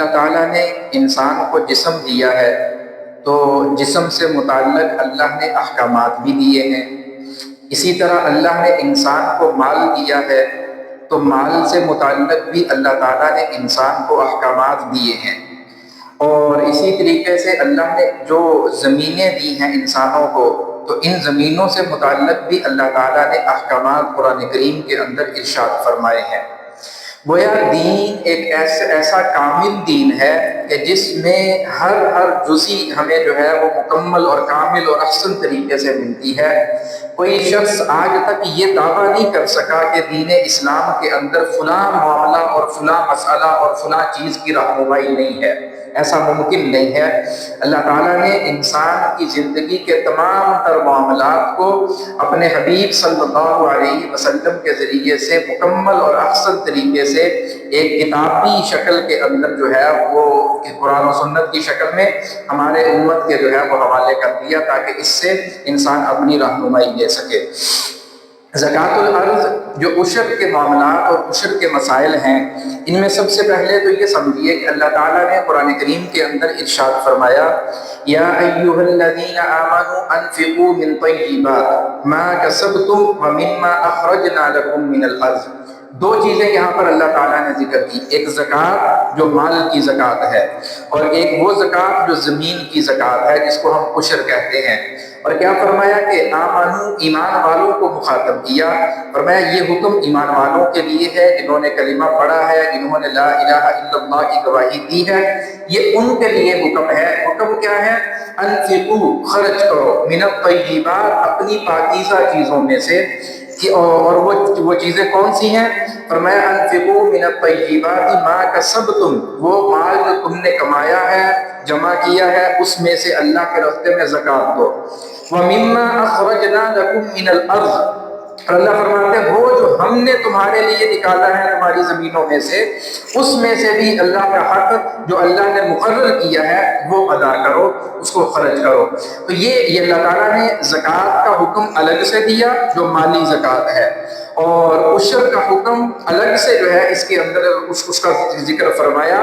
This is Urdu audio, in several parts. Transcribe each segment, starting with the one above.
اللہ تعالیٰ نے انسان کو جسم دیا ہے تو جسم سے متعلق اللہ نے احکامات بھی دیے ہیں۔ اسی طرح اللہ نے انسان کو مال دیا ہے تو مال سے متعلق بھی اللہ تعالیٰ نے انسان کو احکامات دیے ہیں۔ اور اسی طریقے سے اللہ نے جو زمینیں دی ہیں انسانوں کو تو ان زمینوں سے متعلق بھی اللہ تعالیٰ نے احکامات قرآن کریم کے اندر ارشاد فرمائے ہیں۔ گویا دین ایک ایسا کامل دین ہے کہ جس میں ہر جزی ہمیں جو ہے وہ مکمل اور کامل اور احسن طریقے سے ملتی ہے۔ کوئی شخص آج تک یہ دعویٰ نہیں کر سکا کہ دین اسلام کے اندر فلاں معاملہ اور فلاں مسئلہ اور فلاں چیز کی رہنمائی نہیں ہے، ایسا ممکن نہیں ہے۔ اللہ تعالیٰ نے انسان کی زندگی کے تمام تر معاملات کو اپنے حبیب صلی اللہ علیہ وسلم کے ذریعے سے مکمل اور احسن طریقے سے ایک کتابی شکل کے اندر جو ہے وہ قرآن و سنت کی شکل میں ہمارے امت کے جو ہے وہ حوالے کر دیا تاکہ اس سے انسان اپنی رہنمائی لے سکے۔ زکوٰۃ الارض جو عشر کے معاملات اور عشر کے مسائل ہیں، ان میں سب سے پہلے تو یہ سمجھیے کہ اللہ تعالیٰ نے قرآن کریم کے اندر ارشاد فرمایا یا ایھا الذین آمنوا انفقوا من طیبات ما کسبتم ومما اخرجنا لکم من الارض۔ دو چیزیں یہاں پر اللہ تعالیٰ نے ذکر کی، ایک زکوٰۃ جو مال کی زکوٰۃ ہے اور ایک وہ زکوٰۃ جو زمین کی زکوٰۃ ہے جس کو ہم عشر کہتے ہیں۔ اور کیا فرمایا کہ آمنو ایمان والوں کو مخاطب کیا، فرمایا یہ حکم ایمان والوں کے لیے ہے جنہوں نے کلمہ پڑھا ہے، جنہوں نے لا الہ الا اللہ کی گواہی دی ہے، یہ ان کے لیے حکم ہے۔ حکم کیا ہے؟ انفقوا خرچ کرو، من الطیبات اپنی پاکیزہ چیزوں میں سے، اور وہ چیزیں کون سی ہیں؟ فرمایا انفقوا من الطیبات ما کسبتم، وہ مال جو تم نے کمایا ہے جمع کیا ہے اس میں سے اللہ کے راستے میں زکوٰۃ دو۔ وَمِمَّا أَخْرَجْنَا لَكُم مِّنَ الْأَرْضِ، اور اللہ فرماتے ہیں وہ جو ہم نے تمہارے لیے نکالا ہے تمہاری زمینوں میں سے، اس میں سے بھی اللہ کا حق جو اللہ نے مقرر کیا ہے وہ ادا کرو، اس کو خرچ کرو۔ تو یہ اللہ تعالیٰ نے زکوٰۃ کا حکم الگ سے دیا جو مالی زکوٰۃ ہے، اور عشر کا حکم الگ سے جو ہے اس کے اندر اس کا ذکر فرمایا،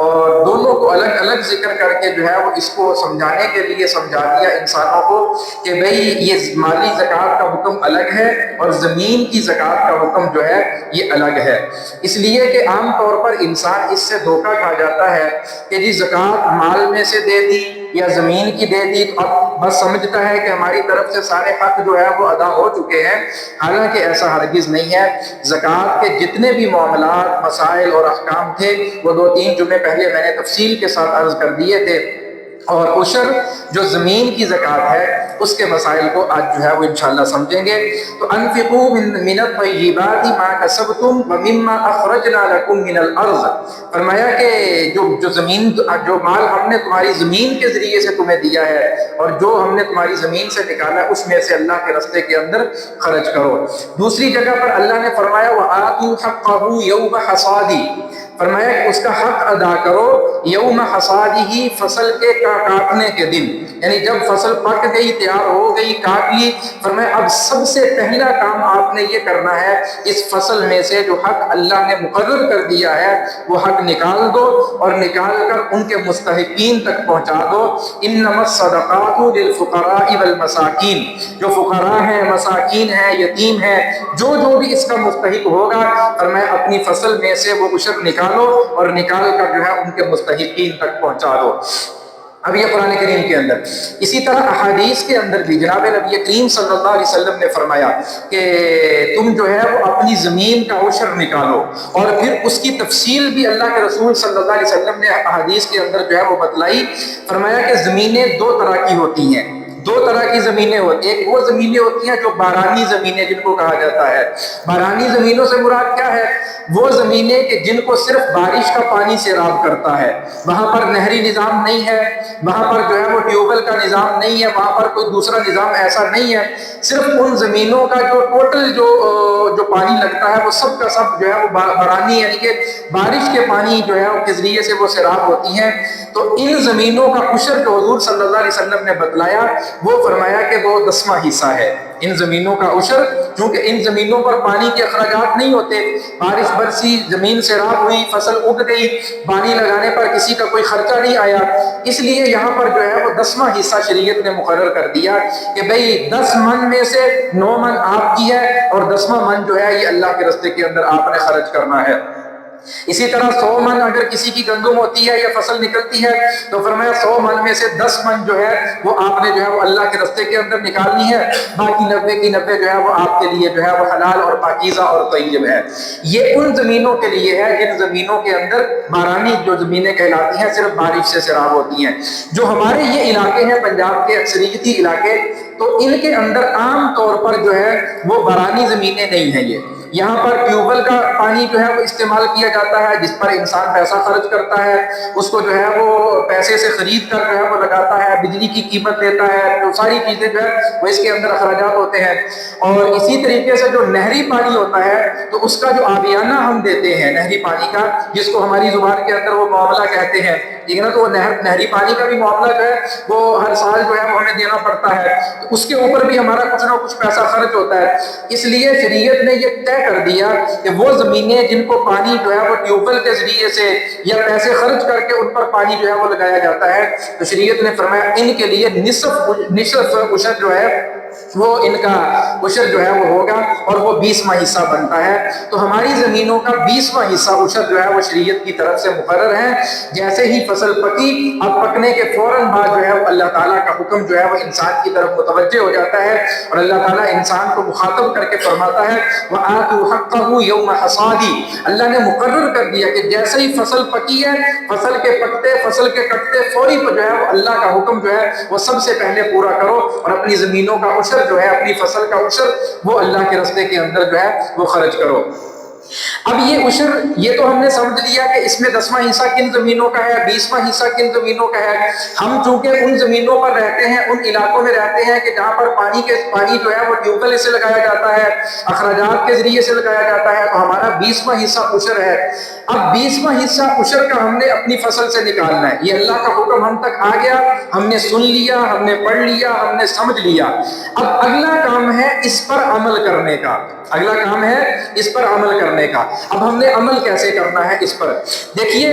اور دونوں کو الگ الگ ذکر کر کے جو ہے وہ اس کو سمجھانے کے لیے سمجھا دیا انسانوں کو کہ بھئی یہ مالی زکوٰۃ کا حکم الگ ہے اور زمین کی زکوٰۃ کا حکم جو ہے یہ الگ ہے۔ اس لیے کہ عام طور پر انسان اس سے دھوکہ کھا جاتا ہے کہ جی زکوٰۃ مال میں سے دے دی یا زمین کی دے دی تو اب بس سمجھتا ہے کہ ہماری طرف سے سارے حق جو ہے وہ ادا ہو چکے ہیں، حالانکہ ایسا ہرگز نہیں ہے۔ زکوٰۃ کے جتنے بھی معاملات، مسائل اور احکام تھے وہ 2-3 جمعے پہلے میں نے تفصیل کے ساتھ عرض کر دیے تھے، اور عشر جو زمین کی زکوٰۃ ہے اس کے مسائل کو آج جو ہے وہ انشاءاللہ سمجھیں گے۔ تو انفقوا من الطیبات ما کسبتم ومما اخرجنا لکم من الارض، فرمایا کہ جو زمین جو مال ہم نے تمہاری زمین کے ذریعے سے تمہیں دیا ہے اور جو ہم نے تمہاری زمین سے نکالا ہے اس میں سے اللہ کے راستے کے اندر خرچ کرو۔ دوسری جگہ پر اللہ نے فرمایا وآتوا حقہ یوم حصادہ، فرمایا کہ اس کا حق ادا کرو یوم حصادہ، فصل کے کاٹنے کے دن، یعنی جب فصل پک گئی، تیار ہو گئی، کاٹ لی، فرمایا اب سب سے پہلا کام آپ نے یہ کرنا ہے اس فصل میں سے جو حق اللہ نے مقرر کر دیا ہے وہ حق نکال دو اور نکال کر ان کے مستحقین تک پہنچا دو۔ انما الصدقات للفقراء والمساکین، جو فقراء ہیں، مساکین ہیں، یتیم ہیں، جو بھی اس کا مستحق ہوگا، فرمایا اپنی فصل میں سے وہ عشر نکالو اور نکال کر جو ہے ان کے مستحقین تک پہنچا دو۔ اب یہ قرآن کریم کے اندر، اسی طرح احادیث کے اندر بھی جناب نبی کریم صلی اللہ علیہ وسلم نے فرمایا کہ تم جو ہے وہ اپنی زمین کا عشر نکالو، اور پھر اس کی تفصیل بھی اللہ کے رسول صلی اللہ علیہ وسلم نے احادیث کے اندر جو ہے وہ بتلائی۔ فرمایا کہ زمینیں 2 طرح کی ہوتی ہیں، 2 طرح کی زمینیں ہوتی ہیں۔ ایک وہ زمینیں ہوتی ہیں جو بارانی زمینیں جن کو کہا جاتا ہے۔ بارانی زمینوں سے مراد کیا ہے؟ وہ زمینیں کہ جن کو صرف بارش کا پانی سیراب کرتا ہے، وہاں پر نہری نظام نہیں ہے، وہاں پر جو ہے وہ ٹیوبویل کا نظام نہیں ہے، وہاں پر کوئی دوسرا نظام ایسا نہیں ہے۔ صرف ان زمینوں کا جو ٹوٹل جو پانی لگتا ہے وہ سب کا سب جو ہے وہ بارانی، یعنی کہ بارش کے پانی جو ہے کے ذریعے سے وہ سیراب ہوتی ہیں۔ تو ان زمینوں کا عشر جو حضور صلی اللہ علیہ وسلم نے بتلایا وہ فرمایا کہ وہ 10واں حصہ ہے۔ ان زمینوں کا عشر، چونکہ ان زمینوں پر پانی کے اخراجات نہیں ہوتے، بارش برسی، زمین سیراب ہوئی، فصل اگ گئی، پانی لگانے پر کسی کا کوئی خرچہ نہیں آیا، اس لیے یہاں پر جو ہے وہ 10واں حصہ شریعت نے مقرر کر دیا کہ بھئی 10 من میں سے 9 من آپ کی ہے اور 10واں من جو ہے یہ اللہ کے راستے کے اندر آپ نے خرچ کرنا ہے۔ اسی طرح 100 من اگر کسی کی گندم ہوتی ہے یا فصل نکلتی ہے تو فرمایا 100 من میں سے 10 من جو ہے وہ آپ نے جو ہے وہ اللہ کے راستے کے اندر نکالنی ہے، باقی 90 کی 90 جو ہے وہ آپ کے لیے جو ہے وہ حلال اور پاکیزہ اور طیب ہے۔ یہ ان زمینوں کے لیے ہے جن زمینوں کے اندر بارانی جو زمینیں کہلاتی ہیں صرف بارش سے سیراب ہوتی ہیں۔ جو ہمارے یہ علاقے ہیں پنجاب کے اکثریتی علاقے، تو ان کے اندر عام طور پر جو ہے وہ بارانی زمینیں نہیں ہیں، یہ یہاں پر ٹیوب ویل کا پانی جو ہے وہ استعمال کیا جاتا ہے، جس پر انسان پیسہ خرچ کرتا ہے، اس کو جو ہے وہ پیسے سے خرید کر جو ہے وہ لگاتا ہے، بجلی کی قیمت دیتا ہے، تو ساری چیزیں جو ہے وہ اس کے اندر اخراجات ہوتے ہیں۔ اور اسی طریقے سے جو نہری پانی ہوتا ہے تو اس کا جو آبیانہ ہم دیتے ہیں نہری پانی کا، جس کو ہماری زبان کے اندر وہ معاملہ کہتے ہیں، ٹھیک ہے نا، تو وہ نہری پانی کا بھی معاملہ جو ہے وہ ہر سال جو ہے وہ ہمیں دینا پڑتا ہے، تو اس کے اوپر بھی ہمارا کچھ نہ کچھ پیسہ خرچ ہوتا ہے۔ اس لیے شریعت نے یہ طے کر دیا کہ وہ زمینیں جن کو پانی جو ہے وہ ٹیوب ویل کے ذریعے سے یا پیسے خرچ کر کے ان پر پانی جو ہے وہ لگایا جاتا ہے، تو شریعت نے فرمایا ان کے لیے نصف عشر جو ہے وہ ان کا عشر جو ہے وہ ہوگا اور وہ 20واں حصہ بنتا ہے۔ تو ہماری زمینوں کا 20واں حصہ عشر جو ہے وہ شریعت کی طرف سے مقرر ہے۔ جیسے ہی فصل پکی، اب پکنے کے فوراً بعد جو ہے وہ اللہ تعالیٰ کا حکم جو ہے وہ انسان کی طرف متوجہ ہو جاتا ہے اور اللہ تعالیٰ انسان کو مخاطب کر کے فرماتا ہے وَآتُوا حَقَّهُ يَوْمَ حَصَادِهِ، اللہ نے مقرر کر دیا کہ جیسے ہی فصل پکی ہے، فصل کے پکتے، فصل کے کٹتے فوری جو ہے وہ اللہ کا حکم جو ہے وہ سب سے پہلے پورا کرو اور اپنی زمینوں کا عشر جو ہے، اپنی فصل کا عشر وہ اللہ کے راستے کے اندر جو ہے وہ خرچ کرو۔ اب یہ عشر، یہ تو ہم نے سمجھ لیا کہ اس میں 10واں حصہ کن زمینوں کا ہے، 20واں حصہ کن زمینوں کا ہے۔ ہم چونکہ ان زمینوں پر رہتے ہیں، ان علاقوں میں رہتے ہیں کہ جہاں پر پانی جو ہے وہ ٹیوب ویل سے لگایا جاتا ہے، اخراجات کے ذریعے سے لگایا جاتا ہے، تو ہمارا 20واں حصہ عشر ہے۔ اب 20واں حصہ عشر کا ہم نے اپنی فصل سے نکالنا ہے، یہ اللہ کا حکم ہم تک آ گیا، ہم نے سن لیا، ہم نے پڑھ لیا، ہم نے سمجھ لیا۔ اب اگلا کام ہے اس پر عمل کرنے کا، اگلا کام ہے اس پر عمل کرنے کا۔ اب ہم نے عمل کیسے کرنا ہے اس پر؟ دیکھیے،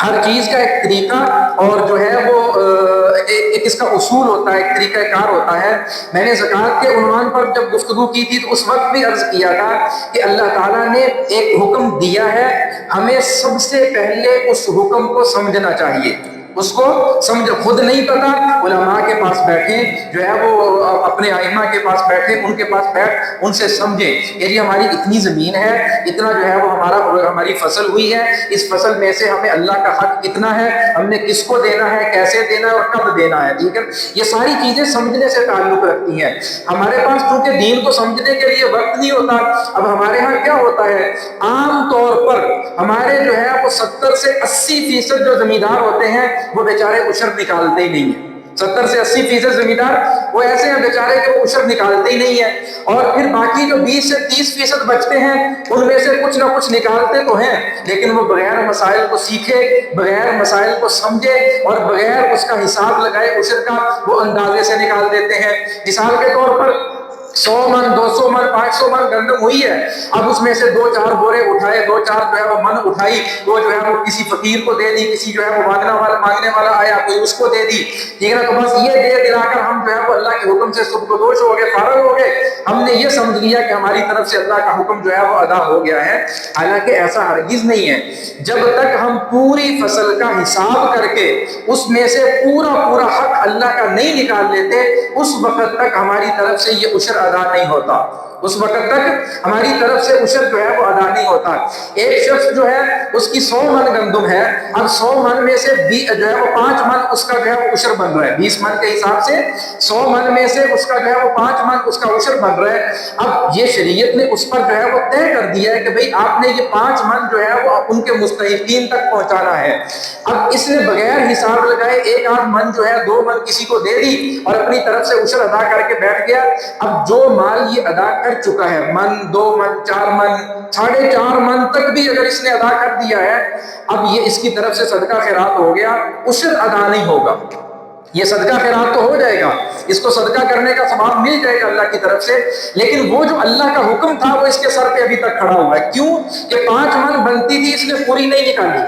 ہر چیز کا ایک طریقہ اور جو ہے وہ ایک اس کا اصول ہوتا ہے، ایک طریقہ کار ہوتا ہے۔ میں نے زکوٰۃ کے عنوان پر جب گفتگو کی تھی تو اس وقت بھی عرض کیا تھا کہ اللہ تعالیٰ نے ایک حکم دیا ہے، ہمیں سب سے پہلے اس حکم کو سمجھنا چاہیے، اس کو سمجھ، خود نہیں پتا علماء کے پاس بیٹھیں، جو ہے وہ اپنے ائمہ کے پاس بیٹھیں، ان کے پاس بیٹھ ان سے سمجھیں کہ یہ ہماری اتنی زمین ہے، اتنا جو ہے وہ ہماری فصل ہوئی ہے، اس فصل میں سے ہمیں اللہ کا حق کتنا ہے، ہم نے کس کو دینا ہے، کیسے دینا ہے اور کب دینا ہے، ٹھیک ہے۔ یہ ساری چیزیں سمجھنے سے تعلق رکھتی ہیں۔ ہمارے پاس چونکہ دین کو سمجھنے کے لیے وقت نہیں ہوتا، اب ہمارے ہاں کیا ہوتا ہے، عام طور پر ہمارے جو ہے وہ 70 سے 80% جو زمیندار ہوتے ہیں وہ بیچارے عشر نکالتے ہی نہیں ہیں۔ 70 سے 80% زمیندار وہ ایسے ہیں بیچارے کہ وہ عشر نکالتے ہی نہیں ہیں، اور پھر باقی جو 20 سے 30% بچتے ہیں ان میں سے کچھ نہ کچھ نکالتے تو ہیں، لیکن وہ بغیر مسائل کو سیکھے، بغیر مسائل کو سمجھے اور بغیر اس کا حساب لگائے عشر کا وہ اندازے سے نکال دیتے ہیں۔ مثال کے طور پر 100 من 200 من 500 من گندم ہوئی ہے، اب اس میں سے 2-4 بورے اٹھائے، 2-4 جو ہے وہ من اٹھائی، وہ جو ہے وہ کسی فقیر کو دے دی، کسی جو ہے وہ مانگنے والا آیا کوئی اس کو دے دی، ٹھیک ہے نا، تو بس یہ دے دلا کر ہم جو ہے وہ اللہ کے حکم سے سبکدوش ہو گئے، فارغ ہو گئے، ہم نے یہ سمجھ لیا کہ ہماری طرف سے اللہ کا حکم جو ہے وہ ادا ہو گیا ہے، حالانکہ ایسا ہرگز نہیں ہے۔ جب تک ہم پوری فصل کا حساب کر کے اس میں سے پورا حق اللہ کا نہیں نکال لیتے، اس وقت تک ہماری طرف سے یہ عشر ادا نہیں ہوتا، اس وقت تک ہماری طرف سے عشر جو ہے وہ ادا نہیں ہوتا۔ ایک شخص جو ہے اس کی 100 من گندم ہے، اب 100 من میں سے جو ہے وہ 5 من اس کا جو ہے وہ عشر بن رہا ہے، 20 من کے حساب سے 100 من میں سے اس کا جو ہے وہ 5 من اس کا عشر بن رہا ہے۔ اب یہ شریعت نے اس پر جو ہے وہ طے کر دیا ہے کہ بھئی آپ نے یہ 5 من جو ہے وہ ان کے مستحقین تک پہنچانا ہے۔ اب اس نے بغیر حساب لگائے 1-8 من جو ہے 2 من کسی کو دے دی اور اپنی طرف سے عشر ادا کر کے بیٹھ گیا۔ اب جو مال یہ ادا کر چکا ہے، من 2 من 4 من 4.5 من تک بھی اگر اس نے ادا کر دیا ہے، اب یہ اس کی طرف سے صدقہ خیرات ہو گیا، عشر ادا نہیں ہوگا۔ یہ صدقہ خیرات تو ہو جائے گا، اس کو صدقہ کرنے کا ثواب مل جائے گا اللہ کی طرف سے، لیکن وہ جو اللہ کا حکم تھا وہ اس کے سر پہ ابھی تک کھڑا ہوا ہے۔ کیوں کہ 5 من بنتی تھی، اس نے پوری نہیں نکالی،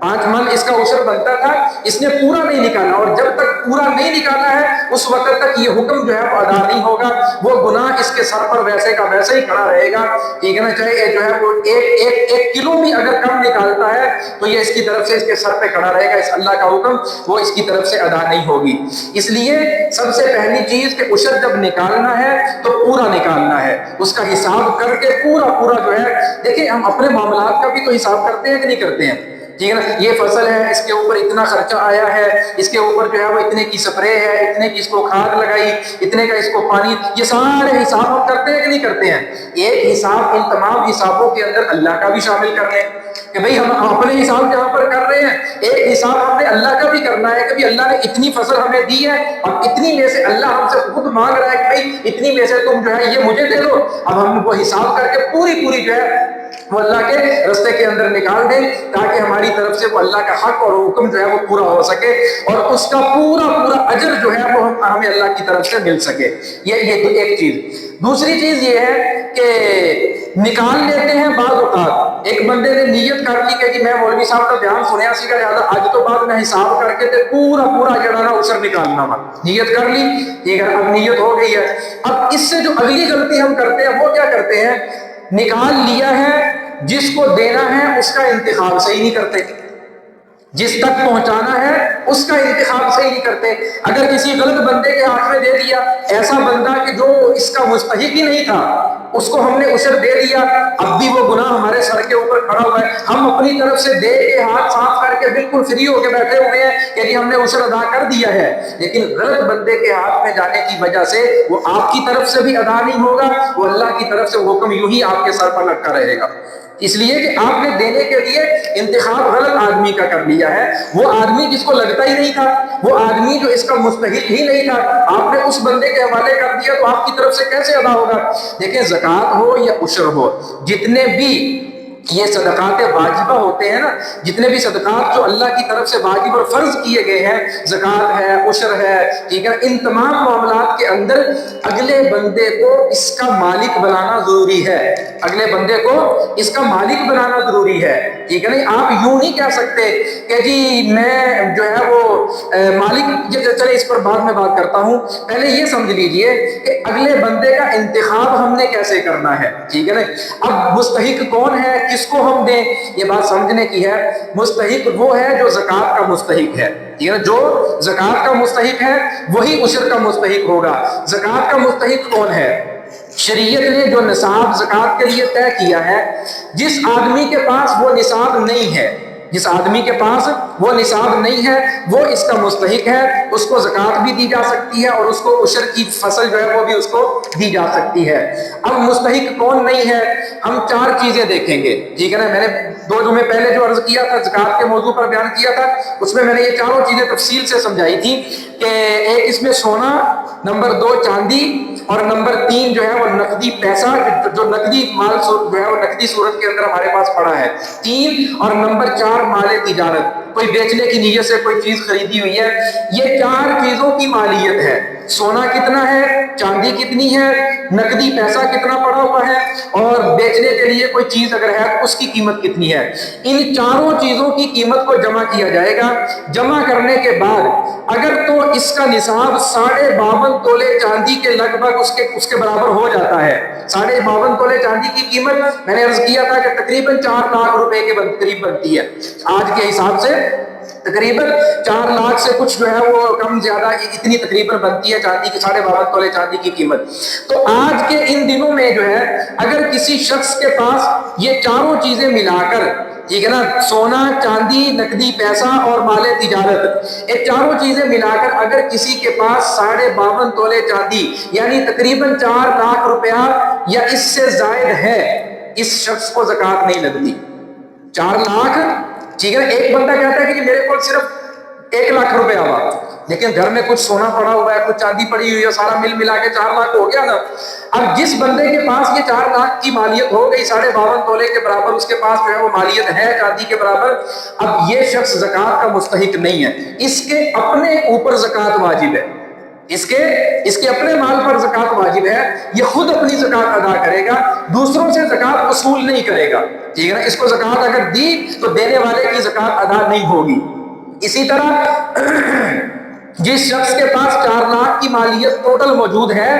5 من اس کا عشر بنتا تھا، اس نے پورا نہیں نکالا، اور جب تک پورا نہیں نکالا ہے اس وقت تک یہ حکم جو ہے وہ ادا نہیں ہوگا، وہ گناہ اس کے سر پر ویسے کا ویسے ہی کھڑا رہے گا، ٹھیک ہے نا؟ چاہے جو ہے وہ ایک کلو بھی اگر کم نکالتا ہے تو یہ اس کی طرف سے اس کے سر پہ کھڑا رہے گا، اس اللہ کا حکم وہ اس کی طرف سے ادا نہیں ہوگی۔ اس لیے سب سے پہلی چیز کہ عشر جب نکالنا ہے تو پورا نکالنا ہے، اس کا حساب کر کے پورا جو ہے، دیکھیں ہم اپنے معاملات کا بھی تو حساب کرتے ہیں کہ نہیں کرتے ہیں، ٹھیک ہے نا؟ یہ فصل ہے، اس کے اوپر اتنا خرچہ آیا ہے، اس کے اوپر جو ہے وہ اتنے کی سپرے ہے، اتنے کی اس کو کھاد لگائی، اتنے کا اس کو پانی، یہ سارے حساب ہم کرتے ہیں کہ نہیں کرتے ہیں؟ ایک حساب ان تمام حسابوں کے اندر اللہ کا بھی شامل کر لیں کہ بھئی ہم اپنے حساب جہاں پر کر رہے ہیں، ایک حساب ہم نے اللہ کا بھی کرنا ہے کہ بھی اللہ نے اتنی فصل ہمیں دی ہے اور اتنی میں سے اللہ ہم سے خود مانگ رہا ہے کہ بھئی اتنی میں سے تم جو ہے یہ مجھے دے دو، اب ہم وہ حساب کر کے پوری جو ہے وہ اللہ کے رستے کے اندر نکال دیں تاکہ ہماری طرف سے وہ اللہ کا حق اور حکم جو ہے وہ پورا ہو سکے اور اس کا پورا اجر جو ہے وہ ہمیں اللہ کی طرف سے مل سکے۔ یہ ایک چیز۔ دوسری چیز یہ ہے کہ نکال لیتے ہیں بعض اوقات، ایک بندے نے نیت کر لی کہ جی میں مولوی صاحب کا بیان سنیا سی کا زیادہ آج تو بعد میں حساب کر کے تے پورا جڑانا عشر نکالنا وا، نیت کر لی، ٹھیک ہے، اب نیت ہو گئی ہے، اب اس سے جو اگلی غلطی ہم کرتے ہیں وہ کیا کرتے ہیں، نکال لیا ہے، جس کو دینا ہے اس کا انتخاب صحیح نہیں کرتے، جس تک پہنچانا ہے اس کا انتخاب صحیح نہیں کرتے، اگر کسی غلط بندے کے ہاتھ میں دے دیا، ایسا بندہ کہ جو اس کا مستحق ہی نہیں تھا اس کو ہم نے عشر دے دیا، اب بھی وہ گناہ ہمارے سر کے اوپر کھڑا ہوا ہے، ہم اپنی طرف سے دے کے ہاتھ صاف کر کے بالکل فری ہو کے بیٹھے ہوئے ہیں کہ جی ہم نے عشر ادا کر دیا ہے، لیکن غلط بندے کے ہاتھ میں جانے کی وجہ سے وہ آپ کی طرف سے بھی ادا نہیں ہوگا، وہ اللہ کی طرف سے حکم یوں ہی آپ کے سر پر لٹکا رہے گا، اس لیے کہ آپ نے دینے کے لیے انتخاب غلط آدمی کا کر لیا ہے، وہ آدمی جس کو لگتا ہی نہیں تھا، وہ آدمی جو اس کا مستحق ہی نہیں تھا، آپ نے اس بندے کے حوالے کر دیا تو آپ کی طرف سے کیسے ادا ہوگا؟ دیکھیں زکوٰۃ ہو یا عشر ہو، جتنے بھی یہ صدقات واجبہ ہوتے ہیں نا، جتنے بھی صدقات جو اللہ کی طرف سے واجب اور فرض کیے گئے ہیں، زکوٰۃ ہے، عشر ہے، ٹھیک ہے، ان تمام معاملات کے اندر اگلے بندے کو اس کا مالک بنانا ضروری ہے، اگلے بندے کو اس کا مالک بنانا ضروری ہے، ٹھیک ہے نہیں؟ آپ یوں نہیں کہہ سکتے کہ جی میں جو ہے وہ مالک، چلے اس پر بعد میں بات کرتا ہوں، پہلے یہ سمجھ لیجئے کہ اگلے بندے کا انتخاب ہم نے کیسے کرنا ہے، ٹھیک ہے نا؟ اب مستحق کون ہے، کس کو ہم دیں، یہ بات سمجھنے کی ہے۔ مستحق وہ ہے جو زکوٰۃ کا مستحق ہے، ٹھیک ہے، جو زکوٰۃ کا مستحق ہے وہی عشر کا مستحق ہوگا۔ زکوٰۃ کا مستحق کون ہے؟ شریعت نے جو نصاب زکوٰۃ کے لیے طے کیا ہے، جس آدمی کے پاس وہ نصاب نہیں ہے، جس آدمی کے پاس وہ نصاب نہیں ہے وہ اس کا مستحق ہے، اس کو زکوٰۃ بھی دی جا سکتی ہے اور اس کو عشر کی فصل جو ہے وہ بھی اس کو دی جا سکتی ہے۔ اب مستحق کون نہیں ہے، ہم 4 چیزیں دیکھیں گے، ٹھیک ہے نا؟ میں نے 2 جمعے پہلے جو عرض کیا تھا زکوٰۃ کے موضوع پر بیان کیا تھا، اس میں نے یہ 4 چیزیں تفصیل سے سمجھائی تھی کہ ایک اس میں سونا، نمبر 2 چاندی، اور نمبر 3 جو ہے وہ نقدی پیسہ، جو نقدی مال جو ہے وہ نقدی صورت کے اندر ہمارے پاس پڑا ہے 3، اور نمبر 4 مال تجارت، کوئی بیچنے کی نیت سے کوئی چیز خریدی ہوئی ہے، یہ 4 چیزوں کی مالیت ہے، سونا کتنا ہے، چاندی کتنی ہے، نقدی پیسہ کتنا پڑا ہوا ہے، اور بیچنے کے لیے کوئی چیز اگر ہے اس کی قیمت کتنی ہے، ان 4 چیزوں کی قیمت کو جمع کیا جائے گا، جمع کرنے کے بعد اگر تو اس کا نصاب 52.5 تولے چاندی کے لگ بھگ اس کے برابر ہو جاتا ہے، 52.5 تولے چاندی کی قیمت میں نے عرض کیا تھا کہ تقریباً 4 لاکھ روپے کے قریب بنتی ہے، آج کے حساب سے تقریباً 4 لاکھ سے کچھ جو ہے وہ کم زیادہ اتنی تقریباً بنتی ہے چاندی کی، 52.5 تولے چاندی کی قیمت۔ تو آج کے ان دنوں میں جو ہے اگر کسی شخص کے پاس یہ 4 چیزیں ملا کر، ٹھیک ہے نا، سونا، چاندی، نقدی پیسہ اور مال تجارت، یہ 4 چیزیں ملا کر اگر کسی کے پاس 52.5 تولے چاندی یعنی تقریباً 4 لاکھ روپیہ یا اس سے زائد ہے، اس شخص کو زکوٰۃ نہیں لگتی۔ 4 لاکھ، ٹھیک ہے، ایک بندہ کہتا ہے کہ میرے کو صرف 1 لاکھ روپے ہوا، لیکن گھر میں کچھ سونا پڑا ہوا ہے، کچھ چاندی پڑی ہوئی ہے، سارا مل ملا کے 4 لاکھ ہو گیا نا۔ اب جس بندے کے پاس یہ 4 لاکھ کی مالیت ہو گئی، 52.5 تولے کے برابر اس کے پاس جو ہے وہ مالیت ہے چاندی کے برابر، اب یہ شخص زکوٰۃ کا مستحق نہیں ہے، اس کے اپنے اوپر زکوٰۃ واجب ہے، اس کے اپنے مال پر زکوٰۃ واجب ہے، یہ خود اپنی زکوٰۃ ادا کرے گا، دوسروں سے زکوٰۃ وصول نہیں کرے گا، ٹھیک ہے نا۔ اس کو زکوٰۃ اگر دی تو دینے والے کی زکوٰۃ ادا نہیں ہوگی۔ اسی طرح جس شخص کے پاس 4 لاکھ کی مالیت ٹوٹل موجود ہے،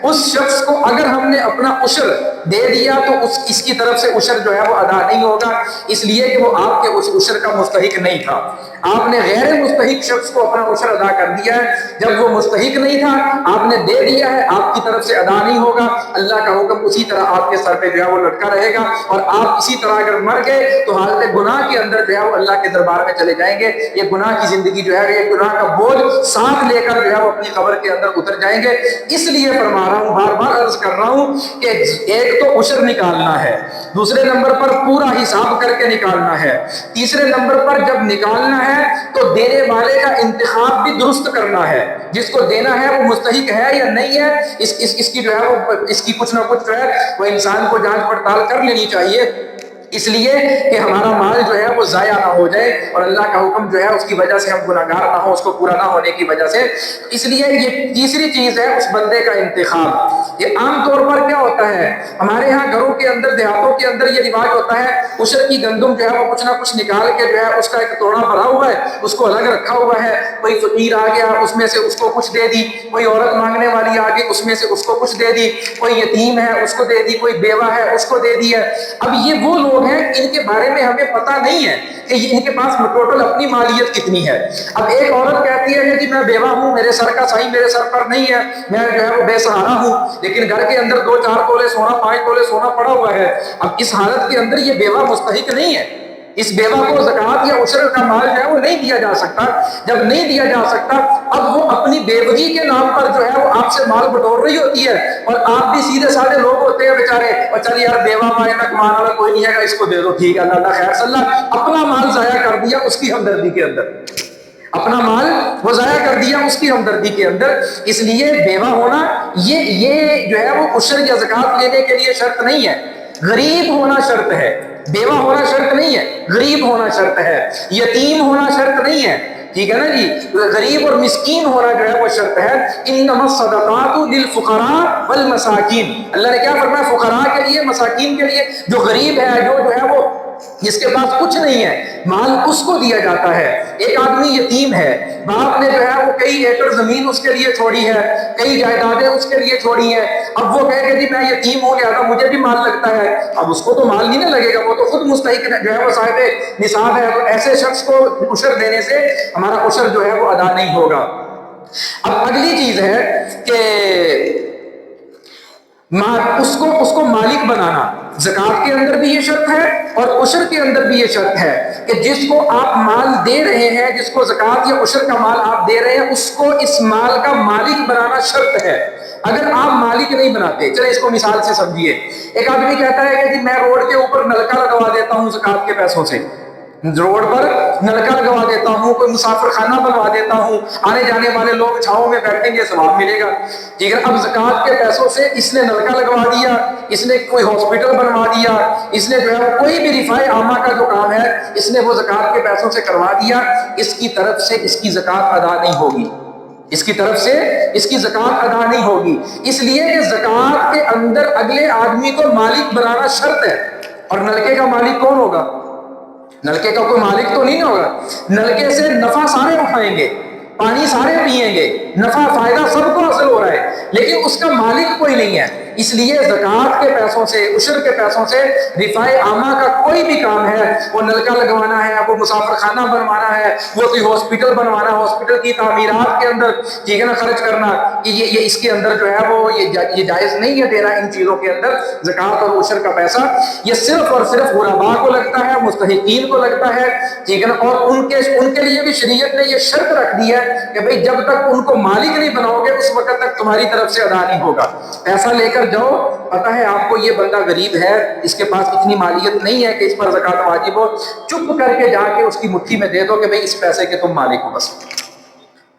اس شخص کو اگر ہم نے اپنا عشر دے دیا تو اس کی طرف سے عشر جو ہے وہ ادا نہیں ہوگا، اس لیے کہ وہ آپ کے اس عشر کا مستحق نہیں تھا۔ آپ نے غیر مستحق شخص کو اپنا عشر ادا کر دیا ہے، جب وہ مستحق نہیں تھا آپ نے دے دیا ہے، آپ کی طرف سے ادا نہیں ہوگا، اللہ کا حکم اسی طرح آپ کے سر پہ جو ہے وہ لٹکا رہے گا، اور آپ اسی طرح اگر مر گئے تو حالت گناہ کے اندر جو ہے وہ اللہ کے دربار میں چلے جائیں گے، یہ گناہ کی زندگی جو ہے یہ گناہ کا بوجھ ساتھ لے کر جو ہے وہ اپنی قبر کے اندر اتر جائیں گے۔ اس لیے فرما رہا ہوں، بار بار عرض کر رہا ہوں کہ ایک تو عشر نکالنا ہے، دوسرے نمبر پر پورا حساب کر کے نکالنا ہے، تیسرے نمبر پر جب نکالنا ہے تو دینے والے کا انتخاب بھی درست کرنا ہے، جس کو دینا ہے وہ مستحق ہے یا نہیں ہے، اس کی جو ہے وہ اس کی کچھ نہ کچھ جو ہے وہ انسان کو جانچ پڑتال کر لینی چاہیے، اس لیے کہ ہمارا مال جو ہے وہ ضائع نہ ہو جائے اور اللہ کا حکم جو ہے اس کی وجہ سے ہم گناہگار نہ ہوں، اس کو پورا نہ ہونے کی وجہ سے۔ اس لیے یہ تیسری چیز ہے اس بندے کا انتخاب۔ یہ عام طور پر کیا ہوتا ہے ہمارے ہاں گھروں کے اندر، دیہاتوں کے اندر یہ رواج ہوتا ہے، عشر کی گندم جو ہے وہ کچھ نہ کچھ نکال کے جو ہے اس کا ایک توڑا بھرا ہوا ہے، اس کو الگ رکھا ہوا ہے، کوئی فقیر آ گیا اس میں سے اس کو کچھ دے دی، کوئی عورت مانگنے والی آ گئی اس میں سے اس کو کچھ دے دی، کوئی یتیم ہے اس کو دے دی، کوئی بیوہ ہے اس کو دے دی ہے۔ اب یہ وہ لوگ ہیں ان کے بارے میں ہمیں پتہ نہیں ہے کہ ان کے پاس ٹوٹل اپنی مالیت کتنی ہے۔ اب ایک عورت کہتی ہے کہ جی میں بیوہ ہوں، میرے سر کا صحیح میرے سر پر نہیں ہے، میں جو ہے وہ بے سہارا ہوں، لیکن گھر کے اندر 2-4 تولے سونا، 5 تولے سونا پڑا ہوا ہے۔ اب اس حالت کے اندر یہ بیوہ مستحق نہیں ہے، اس بیوہ کو زکوٰۃ یا عشر کا مال جو ہے وہ نہیں دیا جا سکتا۔ جب نہیں دیا جا سکتا اب وہ اپنی بیوگی کے نام پر جو ہے وہ آپ سے مال بٹور رہی ہوتی ہے، اور آپ بھی سیدھے سادے لوگ ہوتے ہیں بیچارے، اور چل یار بیوہ مائے نہ کمانے والا کوئی نہیں ہے گا، اس کو دے دو، ٹھیک ہے اللہ خیر صلی اللہ، اپنا مال ضائع کر دیا اس کی ہمدردی کے اندر، اپنا مال وہ ضائع کر دیا اس کی ہمدردی کے اندر۔ اس لیے بیوہ ہونا یہ جو ہے وہ عشر یا زکوٰۃ لینے کے لیے شرط نہیں ہے، غریب ہونا شرط ہے، بیوہ ہونا شرط نہیں ہے، غریب ہونا شرط ہے، یتیم ہونا شرط نہیں ہے، ٹھیک ہے نا جی، غریب اور مسکین ہونا جو ہے وہ شرط ہے۔ انما الصدقات للفقراء والمساکین، اللہ نے کیا فرمایا؟ فقراء کے لیے، مساکین کے لیے، جو غریب ہے، جو ہے وہ جس کے پاس کچھ نہیں ہے، مال اس کو دیا جاتا ہے۔ ایک آدمی یتیم ہے، باپ نے جو ہے وہ کئی ایکڑ زمین اس کے لیے چھوڑی ہے، کئی جائیدادیں اس کے لیے چھوڑی ہیں، اب وہ کہے کہ جی میں یتیم ہو گیا تھا مجھے بھی مال لگتا ہے، اب اس کو تو مال نہیں نہ لگے گا، وہ تو خود مستحق جو ہے وہ صاحب نصاب ہے، تو ایسے شخص کو عشر دینے سے ہمارا عشر جو ہے وہ ادا نہیں ہوگا۔ اب اگلی چیز ہے کہ اس کو مالک بنانا، زکوٰۃ کے اندر بھی یہ شرط ہے اور عشر کے اندر بھی یہ شرط ہے کہ جس کو آپ مال دے رہے ہیں، جس کو زکوٰۃ یا عشر کا مال آپ دے رہے ہیں، اس کو اس مال کا مالک بنانا شرط ہے۔ اگر آپ مالک نہیں بناتے، چلے اس کو مثال سے سمجھیے، ایک آدمی کہتا ہے کہ جی میں روڈ کے اوپر نلکا لگوا دیتا ہوں زکوٰۃ کے پیسوں سے، روڈ پر نلکا لگوا دیتا ہوں، کوئی مسافر خانہ بنوا دیتا ہوں، آنے جانے والے لوگ چھاؤں میں بیٹھیں گے، ثواب ملے گا، ٹھیک ہے۔ اب زکوٰۃ کے پیسوں سے اس نے نلکا لگوا دیا، اس نے کوئی ہاسپٹل بنوا دیا، اس نے جو ہے کوئی بھی رفاع عامہ کا جو کام ہے اس نے وہ زکوٰۃ کے پیسوں سے کروا دیا، اس کی طرف سے اس کی زکوٰۃ ادا نہیں ہوگی، اس کی طرف سے اس کی زکوٰۃ ادا نہیں ہوگی، اس لیے کہ زکوٰۃ کے اندر اگلے آدمی کو مالک بنانا شرط ہے۔ اور نلکے کا مالک کون ہوگا؟ نلکے کا کوئی مالک تو نہیں ہوگا، نلکے سے نفع سارے اٹھائیں گے، پانی سارے پئیں گے، نفع فائدہ سب کو حاصل ہو رہا ہے، لیکن اس کا مالک کوئی نہیں ہے۔ اس لیے زکوٰۃ کے پیسوں سے، عشر کے پیسوں سے رفاع عامہ کا کوئی بھی کام ہے، وہ نلکا لگوانا ہے، وہ مسافر خانہ بنوانا ہے، وہ کوئی ہاسپٹل بنوانا ہے، ہاسپٹل کی تعمیرات کے اندر ٹھیک ہے نا خرچ کرنا، یہ اس کے اندر جو ہے وہ یہ جائز نہیں ہے دینا ان چیزوں کے اندر زکوٰۃ اور عشر کا پیسہ۔ یہ صرف اور صرف غرباء کو لگتا ہے، مستحقین کو لگتا ہے، ٹھیک ہے نا، اور ان کے لیے بھی شریعت نے یہ شرط رکھ دی ہے کہ بھئی جب تک ان کو مالک نہیں بناؤ گے اس وقت تک تمہاری طرف سے ادا نہیں ہوگا۔ پیسہ لے کر جاؤ، پتہ ہے آپ کو یہ بندہ غریب ہے، اس کے پاس اتنی مالیت نہیں ہے کہ اس پر زکوٰۃ واجب ہو، چپ کر کے جا کے اس کی مٹھی میں دے دو کہ بھئی اس پیسے کے تم مالک ہو بس،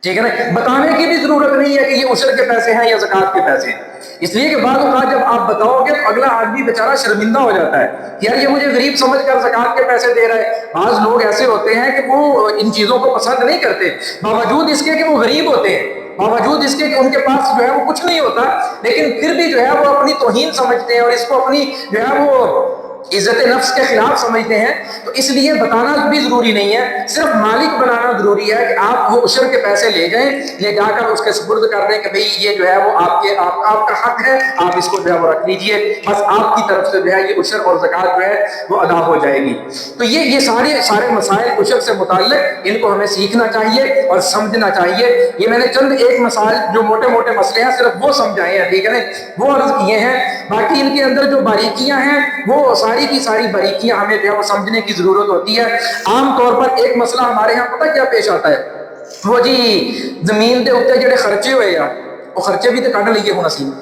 ٹھیک ہے نا, بتانے کی بھی ضرورت نہیں ہے کہ یہ عشر کے پیسے ہیں یا زکوٰۃ کے پیسے ہیں, اس لیے کہ بعض اوقات جب آپ بتاؤ گے تو اگلا آدمی بیچارہ شرمندہ ہو جاتا ہے کہ یار یہ مجھے غریب سمجھ کر زکوٰۃ کے پیسے دے رہا ہے. بعض لوگ ایسے ہوتے ہیں کہ وہ ان چیزوں کو پسند نہیں کرتے, باوجود اس کے کہ وہ غریب ہوتے ہیں, باوجود اس کے کہ ان کے پاس جو ہے وہ کچھ نہیں ہوتا, لیکن پھر بھی جو ہے وہ اپنی توہین سمجھتے ہیں اور اس کو اپنی جو ہے وہ عزت نفس کے خلاف سمجھتے ہیں. تو اس لیے بتانا بھی ضروری نہیں ہے, صرف مالک بنانا ضروری ہے کہ آپ وہ عشر کے پیسے لے جائیں, لے جا کر اس کے سپرد کر دیں کہ بھئی یہ جو ہے وہ آپ کا حق ہے, آپ اس کو جو ہے وہ رکھ لیجئے, بس آپ کی طرف سے جو ہے یہ عشر اور زکوٰۃ جو ہے وہ ادا ہو جائے گی. تو یہ سارے مسائل عشر سے متعلق, ان کو ہمیں سیکھنا چاہیے اور سمجھنا چاہیے. یہ میں نے چند ایک مسائل جو موٹے موٹے مسئلے ہیں صرف وہ سمجھائے ہیں, ٹھیک ہے نا, وہ عرض کیے ہیں. باقی ان کے اندر جو باریکیاں ہیں وہ ساری کی ساری باریکیاں ہمیں جو ہے وہ سمجھنے کی ضرورت ہوتی ہے. عام طور پر ایک مسئلہ ہمارے یہاں پتہ کیا پیش آتا ہے, وہ جی زمین دے اوپر جڑے خرچے ہوئے ہیں وہ خرچے بھی تو کٹ لیے ہوں نصیب,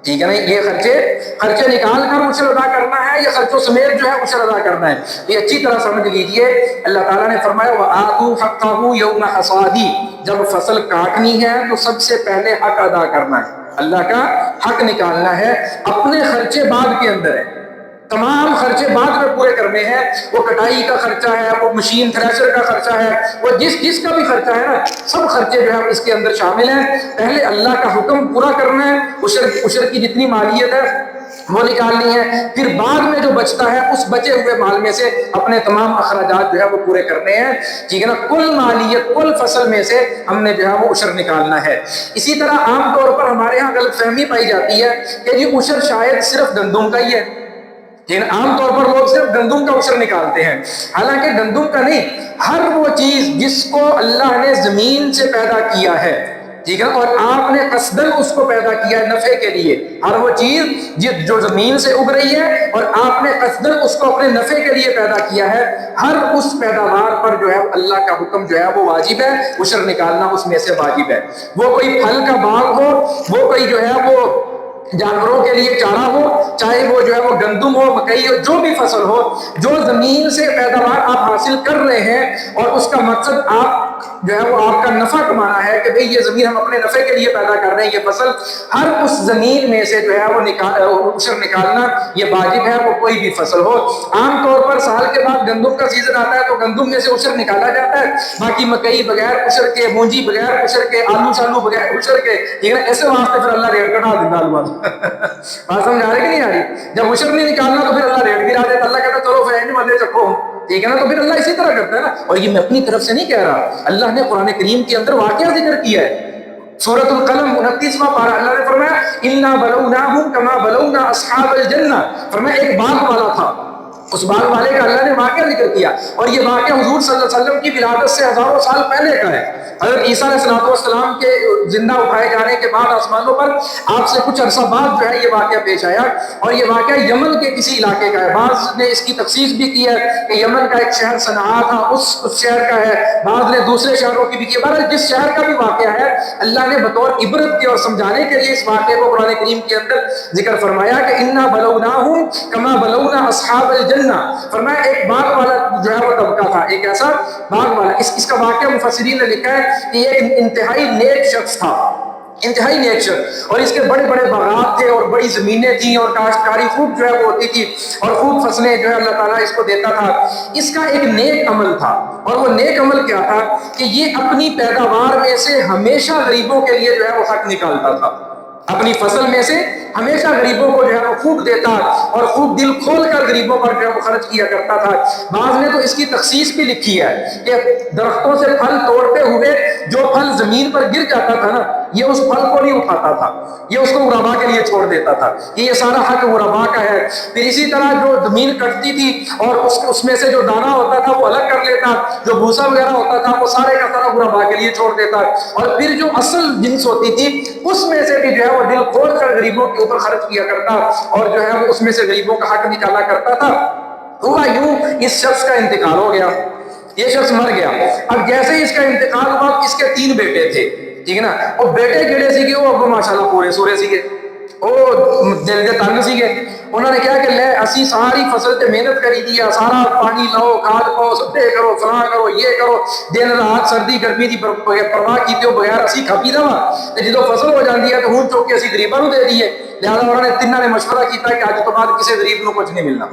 ٹھیک ہے نا, یہ خرچے نکال کر عشر ادا کرنا ہے یا خرچوں سمیت جو ہے عشر ادا کرنا ہے, یہ اچھی طرح سمجھ لیجئے. اللہ تعالیٰ نے فرمایا وَآتُوا حَقَّهُ يَوْمَ حَصَادِهِ, جب فصل کاٹنی ہے تو سب سے پہلے حق ادا کرنا ہے, اللہ کا حق نکالنا ہے. اپنے خرچے بعد کے اندر ہے, تمام خرچے بعد میں پورے کرنے ہیں. وہ کٹائی کا خرچہ ہے, وہ مشین تھریشر کا خرچہ ہے, وہ جس کا بھی خرچہ ہے نا, سب خرچے جو ہے اس کے اندر شامل ہیں. پہلے اللہ کا حکم پورا کرنا ہے, عشر کی جتنی مالیت ہے وہ نکالنی ہے, پھر بعد میں جو بچتا ہے اس بچے ہوئے مال میں سے اپنے تمام اخراجات جو ہے وہ پورے کرنے ہیں, ٹھیک ہے نا. کل مالیت, کل فصل میں سے ہم نے جو ہے وہ عشر نکالنا ہے. اسی طرح عام طور پر ہمارے ہاں غلط فہمی پائی جاتی ہے کہ یہ عشر شاید صرف گندم کا ہی ہے, لیکن عام طور پر لوگ صرف گندم کا عشر نکالتے ہیں, حالانکہ گندم کا نہیں, ہر وہ چیز جس کو اللہ نے زمین سے پیدا کیا ہے, ٹھیک ہے, اور آپ نے قصدن اس کو پیدا کیا ہے نفع کے لیے, ہر وہ چیز جو زمین سے اگ رہی ہے اور آپ نے قصدن اس کو اپنے نفع کے لیے پیدا کیا ہے, ہر اس پیداوار پر جو ہے اللہ کا حکم جو ہے وہ واجب ہے, عشر نکالنا اس میں سے واجب ہے. وہ کوئی پھل کا باغ ہو, وہ کوئی جو ہے وہ جانوروں کے لیے چارہ ہو, چاہے وہ جو ہے وہ گندم ہو, مکئی ہو, جو بھی فصل ہو, جو زمین سے پیداوار آپ حاصل کر رہے ہیں اور اس کا مقصد آپ جو ہے وہ آپ کا نفع کمانا ہے کہ بھئی یہ زمین ہم اپنے نفع کے لیے پیدا کر رہے ہیں, یہ فصل, ہر اس زمین میں سے جو ہے وہ عشر نکالنا یہ واجب ہے, وہ کوئی بھی فصل ہو. عام طور پر سال کے بعد گندم کا سیزن آتا ہے تو گندم میں سے عشر نکالا جاتا ہے, باقی مکئی بغیر عشر کے, مونجی بغیر عشر کے, آلو شالو بغیر عشر کے, ٹھیک ہے, ایسے واسطے پھر اللہ ریٹ کٹا دیتا آلو والو. بات سمجھ آ رہی کہ نہیں آ رہی؟ جب عشر نہیں نکالنا تو پھر اللہ ریٹ گرا دیتا, اللہ کہتا چلو فیڈ مدے چکو, ٹھیک ہے نا. تو پھر اللہ اسی طرح کرتا ہے نا, اور یہ میں اپنی طرف سے نہیں کہہ رہا, اللہ نے قرآن کریم کے اندر واقعہ ذکر کیا ہے. سورۃ القلم 29واں پارہ, اللہ نے فرمایا اِنَّا بَلَوْنَاهُمْ كَمَا بَلَوْنَا أَصْحَابَ الْجَنَّةِ, فرمایا ایک باغ والا تھا, اس باغ والے کا اللہ نے واقعہ ذکر کیا, اور یہ واقعہ حضور صلی اللہ علیہ وسلم کی ولادت سے ہزاروں سال پہلے کا ہے. حضرت عیسیٰ علیہ السلام کے زندہ اٹھائے جانے کے بعد آسمانوں پر آپ سے کچھ عرصہ بعد جو ہے یہ واقعہ پیش آیا, اور یہ واقعہ یمن کے کسی علاقے کا ہے. بعض نے اس کی تخصیص بھی کی ہے کہ یمن کا ایک شہر صنعاء تھا, اس شہر کا ہے, بعض نے دوسرے شہروں کی بھی کی. بہرحال جس شہر کا بھی واقعہ ہے, اللہ نے بطور عبرت کے اور سمجھانے کے لیے اس واقعے کو قرآن کریم کے اندر ذکر فرمایا کہ اِنَّا بَلَوْنَاهُمْ كَمَا بَلَوْنَا أَصْحَابَ الْجَنَّةِ, فرمایا ایک باغ والا جو ہے وہ طبقہ تھا, ایک ایسا باغ والا. اس کا واقعہ مفسرین نے لکھا ہے کہ یہ انتہائی نیک شخص تھا, انتہائی نیک شخص, اور اس کے بڑے بڑے باغات تھے اور بڑی زمینیں تھیں اور کاشتکاری خوب جو ہے وہ ہوتی تھی اور خوب فصلیں جو ہے اللہ تعالیٰ اس کو دیتا تھا. اس کا ایک نیک عمل تھا, اور وہ نیک عمل کیا تھا کہ یہ اپنی پیداوار میں سے ہمیشہ غریبوں کے لیے جو ہے وہ حق نکالتا تھا. اپنی فصل میں سے ہمیشہ غریبوں کو جو ہے وہ خوب دیتا اور خوب دل کھول کر غریبوں پر جو ہے وہ خرچ کیا کرتا تھا. بعض نے تو اس کی تخصیص بھی لکھی ہے کہ درختوں سے پھل توڑتے ہوئے جو پھل زمین پر گر جاتا تھا نا, یہ اس پھل کو نہیں اٹھاتا تھا, یہ اس کو غربا کے لیے چھوڑ دیتا تھا, کہ یہ سارا حق غربا کا ہے. پھر اسی طرح جو زمین کٹتی تھی اور اس میں سے جو دانہ ہوتا تھا وہ الگ کر لیتا, جو بھوسا وغیرہ ہوتا تھا وہ سارے کا سارا غربا کے لیے چھوڑ دیتا, اور پھر جو اصل جنس ہوتی تھی اس میں سے بھی جو ہے وہ دل کھول کر غریبوں کے اوپر خرچ کیا کرتا اور جو ہے وہ اس میں سے غریبوں کا حق نکالا کرتا تھا. ہوا یوں, اس شخص کا انتقال ہو گیا, یہ شخص مر گیا. اب جیسے ہی اس کا انتقال ہوا, اس کے 3 بیٹے تھے, ٹھیک ہے نا, اور بیٹے جڑے سیگے وہ اب ماشاءاللہ پورے سورے سیگے, دل دے تنگ سیگے، انہوں نے کہا کہ لے اسی ساری فصل تے محنت کری دی، سارا پانی لاؤ، کھاد پاؤ، سبے کرو، فلاں کرو، یہ کرو، دن رات سردی گرمی دی پرواہ کیتے ہو بغیر اسی کھپی دا وا، تے جدوں فصل ہو جاندی ہے تو ہن چوک کے اسی غریباں نوں دے دیے۔ لہذا انہوں نے تینوں نے مشورہ کیتا کہ اج تو بعد کسی غریب نوں کچھ نہیں ملنا،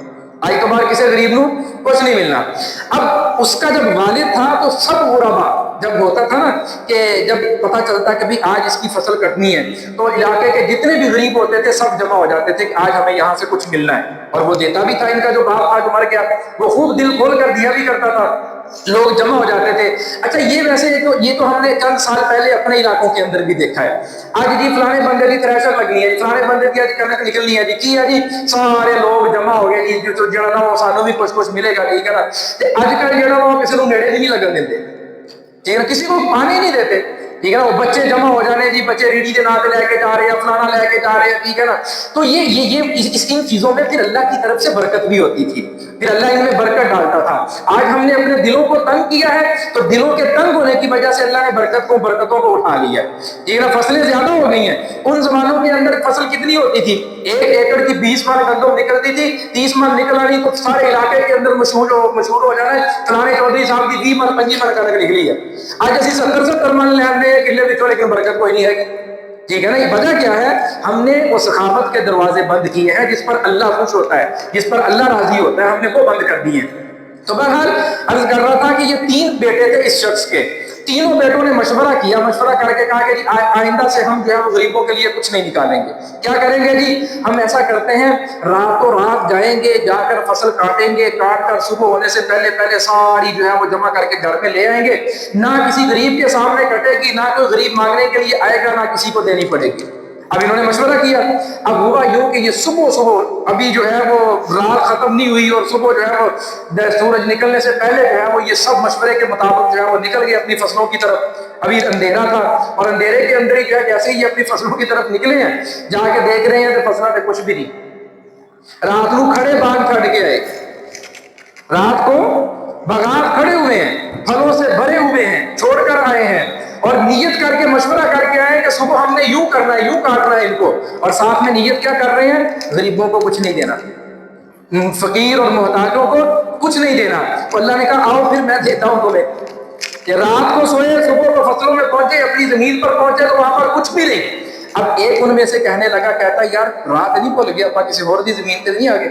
آج تو بعد کسی غریب نوں کچھ نہیں ملنا۔ اب اس کا جب والد تھا تو سب غربا، جب ہوتا تھا نا کہ جب پتہ چلتا کہ بھی آج اس کی فصل کٹنی ہے تو علاقے کے جتنے بھی غریب ہوتے تھے سب جمع ہو جاتے تھے کہ آج ہمیں یہاں سے کچھ ملنا ہے، اور وہ دیتا بھی تھا۔ ان کا جو باپ تھا جو مر گیا وہ خوب دل کھول کر دیا بھی کرتا تھا، لوگ جمع ہو جاتے تھے۔ اچھا یہ ویسے یہ تو ہم نے چند سال پہلے اپنے علاقوں کے اندر بھی دیکھا ہے۔ آج جی فلانے بندے کی تھریشر لگنی ہے، فلانے بندے کی آج کنک نکلنی ہے جی، کی ہے جی، سارے لوگ جمع ہو گئے جی، جو جڑا نا وہ سانوں بھی کچھ ملے گا، ٹھیک ہے نا۔ اج کل جڑا وہ کسی کو نیڑے بھی نہیں لگن دیتے، ٹھیک ہے، کسی کو پانی نہیں دیتے، ٹھیک ہے نا۔ وہ بچے جمع ہو جانے جی، بچے ریڑھی کے ناطے لے کے جا رہے ہیں، فلانا لے کے جا رہے ہیں، ٹھیک ہے نا۔ تو یہ ان چیزوں میں پھر اللہ کی طرف سے برکت بھی ہوتی تھی، پھر اللہ ان میں برکت ڈالتا تھا۔ آج ہم نے اپنے دلوں کو تنگ کیا ہے تو دلوں کے تنگ ہونے کی وجہ سے اللہ نے برکتوں کو اٹھا لیا، ٹھیک ہے نا۔ فصلیں زیادہ ہو گئی ہیں، ان زمانوں کے اندر فصل کتنی ہوتی تھی؟ 1 ایکڑ کی 20 من گندم نکلتی تھی، 30 من نکلا نہیں تو سارے علاقے کے اندر مشہور ہو جانا ہے فلانے چودھری صاحب کی 20 من 25 من کنک نکلی ہے۔ آج اسی 70 من لینے کلے بچوں لیکن برکت کوئی نہیں ہے، ٹھیک ہے نا۔ یہ وجہ کیا ہے؟ ہم نے وہ سخاوت کے دروازے بند کیے ہیں جس پر اللہ خوش ہوتا ہے، جس پر اللہ راضی ہوتا ہے، ہم نے وہ بند کر دیے ہیں۔ تو بہرحال عرض کر رہا تھا کہ یہ 3 بیٹے تھے اس شخص کے، تینوں بیٹوں نے مشورہ کیا، مشورہ کر کے کہا کہ جی آئندہ سے ہم جو ہے وہ غریبوں کے لیے کچھ نہیں نکالیں گے۔ کیا کریں گے جی؟ ہم ایسا کرتے ہیں راتوں رات جائیں گے، جا کر فصل کاٹیں گے، کاٹ کر صبح ہونے سے پہلے ساری جو ہے وہ جمع کر کے گھر میں لے آئیں گے، نہ کسی غریب کے سامنے کٹے گی، نہ کوئی غریب مانگنے کے لیے آئے گا، نہ کسی کو دینی پڑے گی۔ اب انہوں نے مشورہ کیا، اب ہوا یوں کہ یہ صبح ابھی جو ہے وہ رات ختم نہیں ہوئی اور صبح جو ہے وہ سورج نکلنے سے پہلے جو ہے وہ یہ سب مشورے کے مطابق جو ہے وہ نکل گئے اپنی فصلوں کی طرف۔ ابھی اندھیرا تھا اور اندھیرے کے اندر ہی جو ہے جیسے ہی اپنی فصلوں کی طرف نکلے ہیں، جا کے دیکھ رہے ہیں تو فصلوں پہ کچھ بھی نہیں۔ رات کو کھڑے باغ چھڈ کے آئے، رات کو باغات کھڑے ہوئے ہیں، پھلوں سے بھرے ہوئے ہیں، چھوڑ کر آئے ہیں اور نیت کر کے مشورہ کر کے آئے کہ صبح ہم نے یوں کرنا ہے، یوں کاٹنا ہے ان کو، اور ساتھ میں نیت کیا کر رہے ہیں؟ غریبوں کو کچھ نہیں دینا، فقیر اور محتاجوں کو کچھ نہیں دینا۔ تو اللہ نے کہا آؤ پھر میں دیتا ہوں تمہیں۔ کہ رات کو سوئے، صبح کو فصلوں میں پہنچے، اپنی زمین پر پہنچے تو وہاں پر کچھ بھی نہیں۔ اب ایک ان میں سے کہنے لگا، کہتا یار رات نہیں بھول گیا، اپنا کسی اور دی زمین پہ نہیں آ گئے۔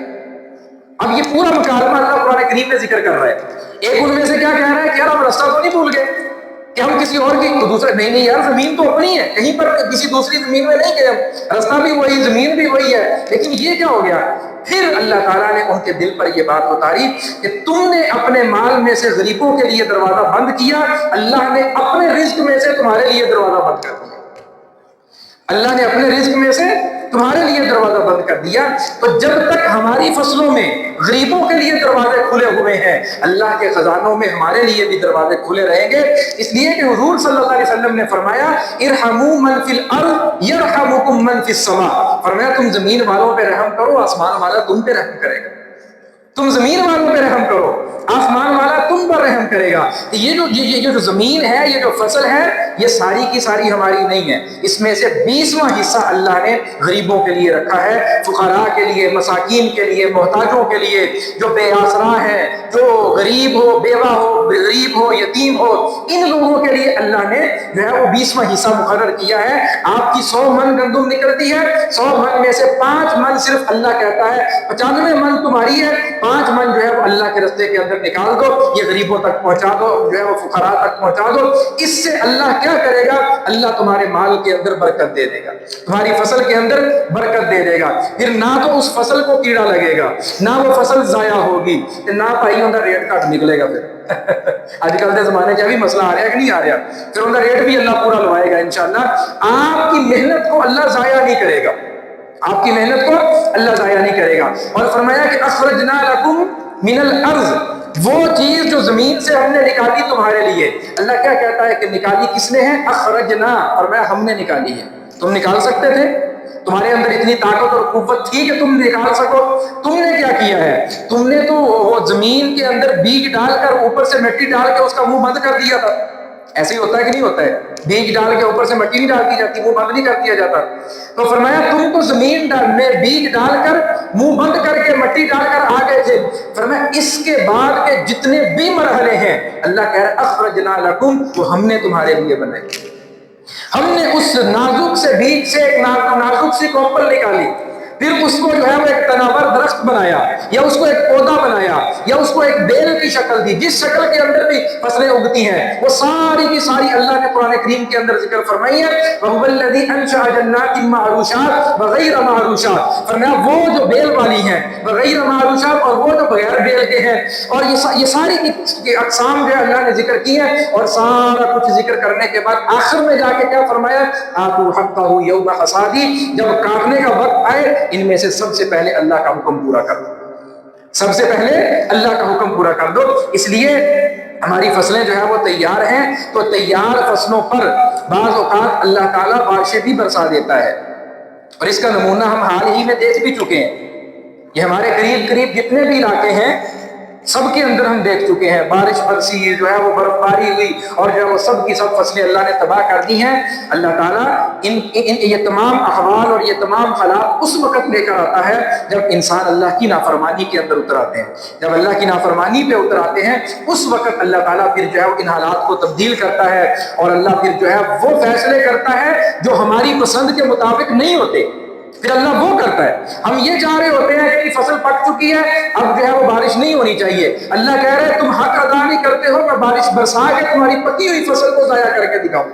اب یہ پورا مکالمہ اللہ قرآن کریم میں ذکر کر رہا ہے۔ ایک ان میں سے کیا کہہ رہا ہے کہ یار ہم رستہ تو نہیں بھول گئے کہ ہم کسی اور کی، تو دوسرے نہیں یار زمین تو اپنی ہے، کہیں پر کسی دوسری زمین میں نہیں گئے ہم، رستہ بھی وہی، زمین بھی وہی ہے، لیکن یہ کیا ہو گیا؟ پھر اللہ تعالیٰ نے ان کے دل پر یہ بات اتاری کہ تم نے اپنے مال میں سے غریبوں کے لیے دروازہ بند کیا، اللہ نے اپنے رزق میں سے تمہارے لیے دروازہ بند کر دیا، اللہ نے اپنے رزق میں سے تمہارے لیے دروازہ بند کر دیا۔ تو جب تک ہماری فصلوں میں غریبوں کے لیے دروازے کھلے ہوئے ہیں، اللہ کے خزانوں میں ہمارے لیے بھی دروازے کھلے رہیں گے۔ اس لیے کہ حضور صلی اللہ علیہ وسلم نے فرمایا ارحموا من فی الارض یرحمکم من فی السماء، فرمایا تم زمین والوں پہ رحم کرو، آسمان والا تم پہ رحم کرے گا۔ تم زمین والوں پہ رحم کرو، آسمان والا تم پر رحم کرے گا۔ یہ جو زمین ہے، یہ جو فصل ہے، یہ ساری کی ساری ہماری نہیں ہے، اس میں سے 20واں حصہ اللہ نے غریبوں کے لیے رکھا ہے، فقراء کے لیے، مساکین کے لیے، محتاجوں کے لیے، جو بے آسرا ہیں، جو غریب ہو، بیوہ ہو، غریب ہو، یتیم ہو، ان لوگوں کے لیے اللہ نے جو ہے وہ 20واں حصہ مقرر کیا ہے۔ آپ کی 100 من گندم نکلتی ہے، 100 من میں سے 5 من صرف اللہ کہتا ہے 95 من تمہاری ہے، 5 من جو ہے وہ اللہ کے رستے کے اندر نکال دو، یہ غریبوں تک پہنچا دو، جو ہے وہ فقراء تک پہنچا دو۔ اس سے اللہ کیا کرے گا؟ اللہ تمہارے مال کے اندر برکت دے دے گا، تمہاری فصل کے اندر برکت دے دے گا۔ پھر نہ تو اس فصل کو کیڑا لگے گا، نہ وہ فصل ضائع ہوگی، نہ پائی ان کا ریٹ کٹ نکلے گا۔ پھر آج کل کے زمانے کا بھی مسئلہ آ رہا ہے کہ نہیں آ رہا، پھر ان کا ریٹ بھی اللہ پورا لوائے گا انشاءاللہ۔ آپ کی محنت کو اللہ ضائع نہیں کرے گا، آپ کی محنت کو اللہ ضائع نہیں کرے گا۔ اور فرمایا کہ اخرجنا لکم من الارض، وہ چیز جو زمین سے ہم نے نکالی تمہارے لیے۔ اللہ کیا کہتا ہے کہ نکالی کس نے ہے؟ اخرجنا، فرمایا ہم نے نکالی ہے۔ تم نکال سکتے تھے؟ تمہارے اندر اتنی طاقت اور قوت تھی کہ تم نکال سکو؟ تم نے کیا کیا ہے؟ تم نے تو وہ زمین کے اندر بیج ڈال کر اوپر سے مٹی ڈال کے اس کا منہ بند کر دیا تھا، ایسے ہی ہوتا ہے کہ نہیں ہوتا ہے؟ بیج ڈال کے اوپر سے مٹی نہیں ڈال دی جاتی، منہ بند نہیں کر دیا جاتا. تو فرمایا تم تو زمین میں بیج ڈال کر منہ بند کر کے مٹی ڈال کر آ گئے تھے. فرمایا اس کے بعد کے جتنے بھی مرحلے ہیں اللہ کہہ رہا ہے اخرجنا لکم، وہ ہم نے تمہارے لیے بنائے. ہم نے اس نازک سے بیج سے ایک نازک سی کوپل نکالی، پھر اس کو جو ہے وہ ایک تناور درخت بنایا، یا اس کو ایک پودا بنایا، یا اس کو ایک بیل کی شکل دی، جس شکل کے اندر بھی فصلیں اگتی ہیں وہ ساری کی ساری اللہ نے قرآن کریم کے اندر ذکر فرمائی ہے. وَهُوَ الَّذِي أَنشَأَ جَنَّاتٍ مَّعْرُوشَاتٍ وَغَيْرَ مَعْرُوشَاتٍ. فرمایا وہ جو بیل والی ہیں وغیر معروشات، اور وہ جو بغیر بیل کے ہیں. اور یہ ساری کی اقسام جو ہے اللہ نے ذکر کی ہے، اور سارا کچھ ذکر کرنے کے بعد آخر میں جا کے کیا فرمایا؟ آتوا حقہ یوم حصادہ. جب کاٹنے کا وقت آئے ان میں سے سب سے پہلے اللہ کا حکم پورا کر دو، سب سے پہلے اللہ کا حکم پورا کر دو. اس لیے ہماری فصلیں جو ہے وہ تیار ہیں، تو تیار فصلوں پر بعض اوقات اللہ تعالیٰ بارشیں بھی برسا دیتا ہے، اور اس کا نمونہ ہم حال ہی میں دیکھ بھی چکے ہیں. یہ ہمارے قریب قریب جتنے بھی علاقے ہیں سب کے اندر ہم دیکھ چکے ہیں، بارش برسی جو ہے وہ برف باری ہوئی، اور جو ہے وہ سب کی سب فصلیں اللہ نے تباہ کر دی ہیں. اللہ تعالیٰ یہ تمام احوال اور یہ تمام حالات اس وقت لے کر آتا ہے جب انسان اللہ کی نافرمانی کے اندر اتر آتے ہیں. جب اللہ کی نافرمانی پہ اتر آتے ہیں اس وقت اللہ تعالیٰ پھر جو ہے ان حالات کو تبدیل کرتا ہے، اور اللہ پھر جو ہے وہ فیصلے کرتا ہے جو ہماری پسند کے مطابق نہیں ہوتے، پھر اللہ وہ کرتا ہے. ہم یہ چاہ رہے ہوتے ہیں کہ فصل پک چکی ہے، اب جو ہے وہ بارش نہیں ہونی چاہیے. اللہ کہہ رہے ہیں تم حق ادا نہیں کرتے ہو، میں بارش برسا کے تمہاری پکی ہوئی فصل کو ضائع کر کے دکھاؤں،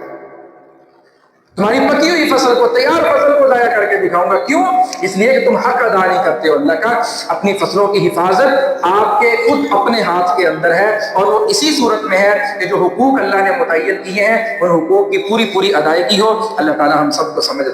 تمہاری پکی ہوئی فصل کو، تیار فصل کو ضائع کر کے دکھاؤں گا. کیوں؟ اس لیے کہ تم حق ادا نہیں کرتے ہو. اللہ کا اپنی فصلوں کی حفاظت آپ کے خود اپنے ہاتھ کے اندر ہے، اور وہ اسی صورت میں ہے کہ جو حقوق اللہ نے متعین کیے ہیں ان حقوق کی پوری ادائیگی ہو. اللہ تعالی ہم سب کو سمجھ